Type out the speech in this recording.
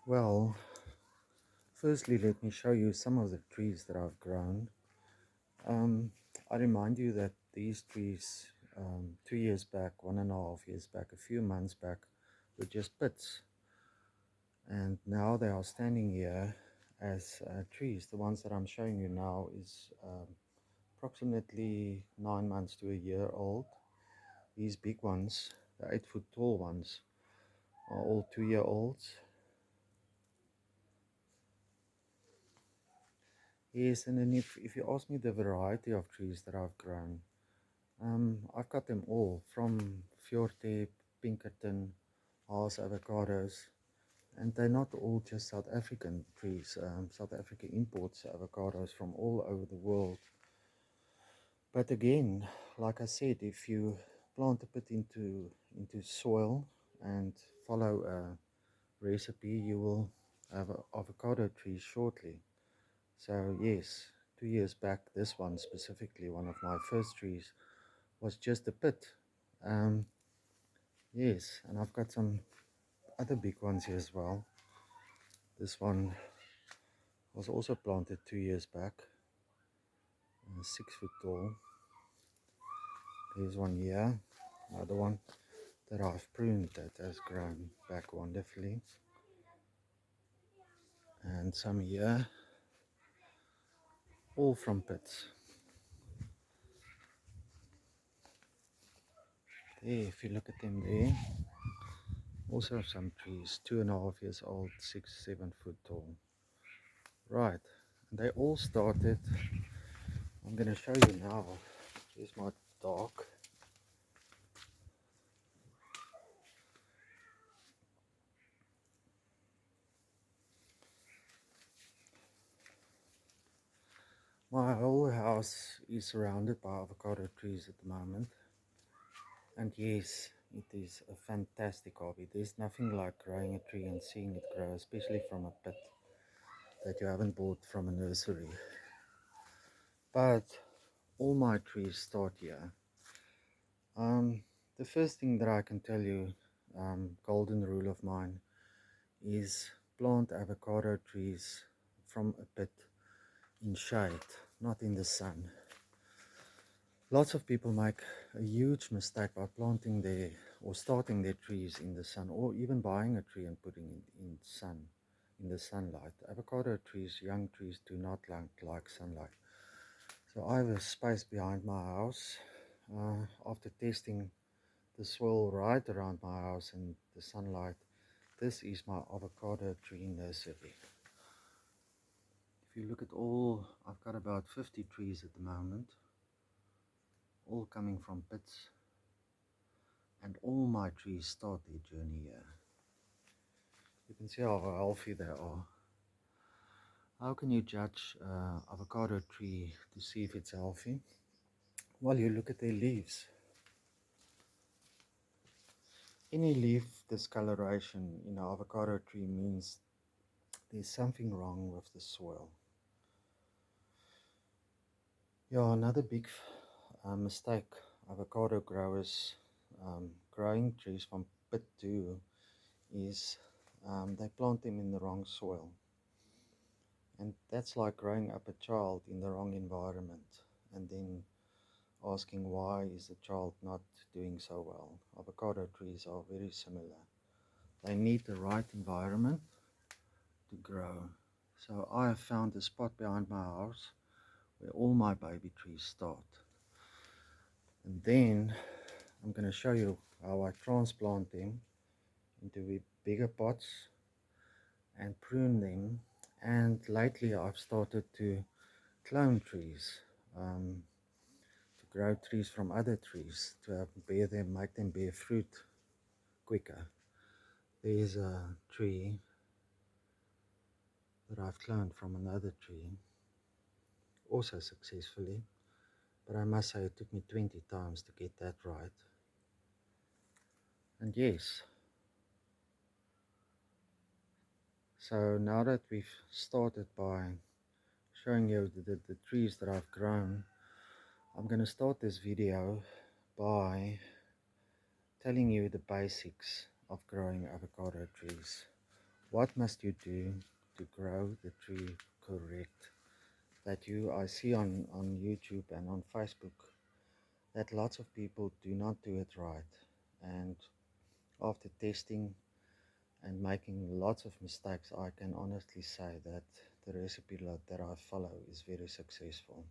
Well, firstly, let me show you some of the trees that I've grown. Um, I remind you that these trees, 2 years back, 1.5 years back, a few months back, were just pits. And now they are standing here as trees. The ones that I'm showing you now is approximately 9 months to a year old. These big ones, the 8 foot tall ones, are all 2 year olds. Yes, and then if you ask me the variety of trees that I've grown, I've got them all from Fjorte, Pinkerton, Haas avocados, and they're not all just South African trees. South Africa imports avocados from all over the world. But again, like I said, if you plant a bit into soil and follow a recipe, you will have avocado trees shortly. So yes, 2 years back, this one specifically, one of my first trees, was just a pit. Um, yes, and I've got some other big ones here as well. This one was also planted 2 years back, 6 foot tall. There's one here, another one that I've pruned that has grown back wonderfully, and some here, all from pits. There, if you look at them there, also some trees, 2.5 years old, 6, 7 foot tall. Right, and they all started. I'm going to show you now. Here's my dog. My whole house is surrounded by avocado trees at the moment. And yes, it is a fantastic hobby. There's nothing like growing a tree and seeing it grow, especially from a pit that you haven't bought from a nursery. But all my trees start here. The first thing that I can tell you, golden rule of mine, is plant avocado trees from a pit in shade, not in the sun. Lots of people make a huge mistake by planting their or starting their trees in the sun, or even buying a tree and putting it in the sunlight. Avocado trees, young trees, do not like sunlight. So I have a space behind my house. After testing the soil right around my house and the sunlight, this is my avocado tree nursery. If you look at all, I've got about 50 trees at the moment, all coming from pits, and all my trees start their journey here. You can see how healthy they are. How can you judge avocado tree to see if it's healthy? Well, you look at their leaves. Any leaf discoloration in an avocado tree means there's something wrong with the soil. Yeah, another big mistake avocado growers growing trees from pit do is they plant them in the wrong soil. And that's like growing up a child in the wrong environment and then asking why is the child not doing so well. Avocado trees are very similar. They need the right environment to grow. So I have found a spot behind my house where all my baby trees start. And then I'm going to show you how I transplant them into bigger pots and prune them. And lately I've started to clone trees, to grow trees from other trees, to make them bear fruit quicker. There's a tree that I've cloned from another tree, also successfully, but I must say it took me 20 times to get that right. And yes, so now that we've started by showing you the trees that I've grown, I'm going to start this video by telling you the basics of growing avocado trees. What must you do to grow the tree correct? That I see on YouTube and on Facebook that lots of people do not do it right. And after testing and making lots of mistakes, I can honestly say that the recipe that I follow is very successful.